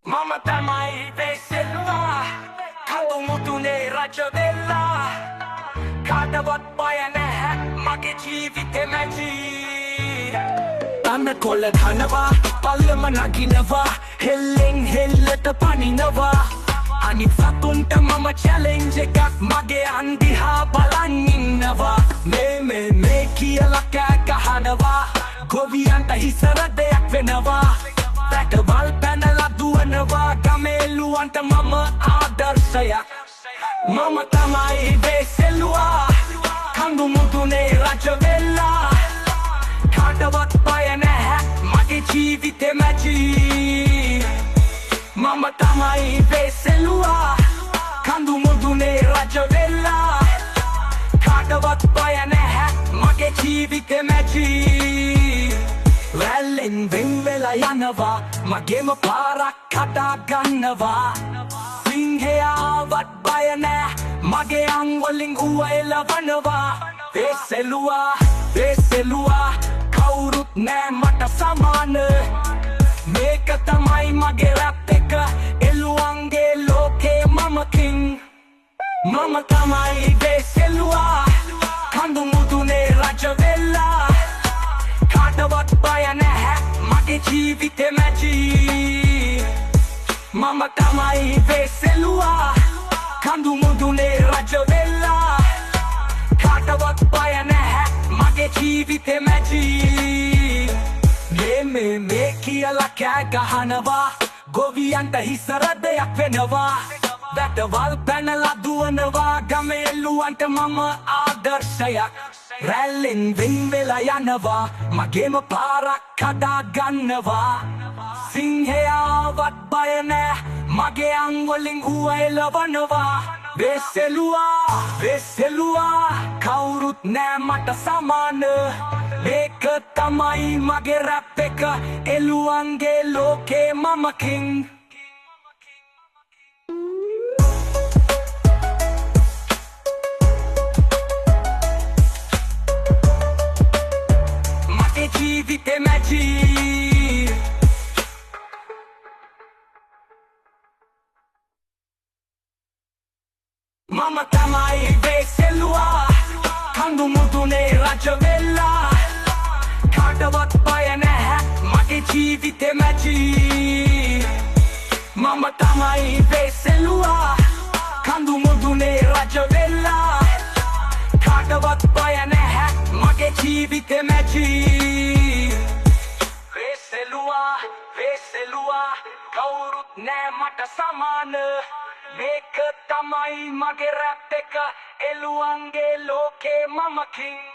Mama tamai vesella Kadu mutune rajavella Kadavat bayane mage jeevithe maji Anna kolla dhanava pallama naginava Helling hellata paninava Anit satunta mama challenge ekak mage andiha balan innava Me kiyala kෑ gahanava Goviyanta hisara deyak wenawa Thatawal පැනලා දුවනවා ගමේලුවන්ට මම ආදර්ශයක් මම තමයි වෙසෙලුවා කඳු මුදුනේ රජ වෙලා කාටවත් බය නැහැ මගේ ජීවිතේ මැජි මම තමයි වෙසෙලුවා කඳු මුදුනේ රජ වෙලා කාටවත් බය නැහැ මගේ ජීවිතේ මැජි Rallin වෙන්වෙලා යනවා මගේම පාරක් කඩා ගන්නවා සිංහයාවත් බය නෑ මගේ අංවලින් ඌව එලවනවා වෙසෙලුවා කවුරුත් නෑ මට සමාන මේක තමයි මගේ රැප් එක එළුවන්ගේ ලෝකේ මම කිං මම තමයි වෙසෙලුවා කඳු මුදුනේ රජ වෙලා කාටවත් බය නැහැ මගේ ජීවිතේ මැජි මම තමයි වෙසෙලුවා කඳු මුදුනේ රජ වෙලා කාටවත් බය නැහැ මගේ ජීවිතේ මැජි මේ කියලා කෑ ගහනවා ගොවියන්ට හිසර දෙයක් වෙනවා වැටවල් පැනලා දුවනවා ගමේ එළුවන්ට මම ආදර්ශයක් Rallin වෙන්වෙලා යනවා මගේම පාරක් කඩා ගන්නවා සිංහයාවත් බය නෑ මගේ අංවලින් ඌව එලවනවා වෙසෙලුවා කවුරුත් නෑ මට සමාන මේක තමයි මගේ රැප් එක එළුවන්ගේ ලෝකේ මම කිං ජීවිතේ මැජි මම තමයි වෙසෙලුවා කඳු මුදුනේ රජ වෙලා කාටවත් බය නැහැ මගේ ජීවිතේ මැජි මම තමයි වෙසෙලුවා කඳු මුදුනේ රජ වෙලා කාටවත් බය නැහැ මගේ ජීවිතේ මැජි වෙසෙලුවා කවුරුත් නෑ මට සමාන මේක තමයි මගේ රැප් එක එළුවන්ගේ ලෝකේ මම කිං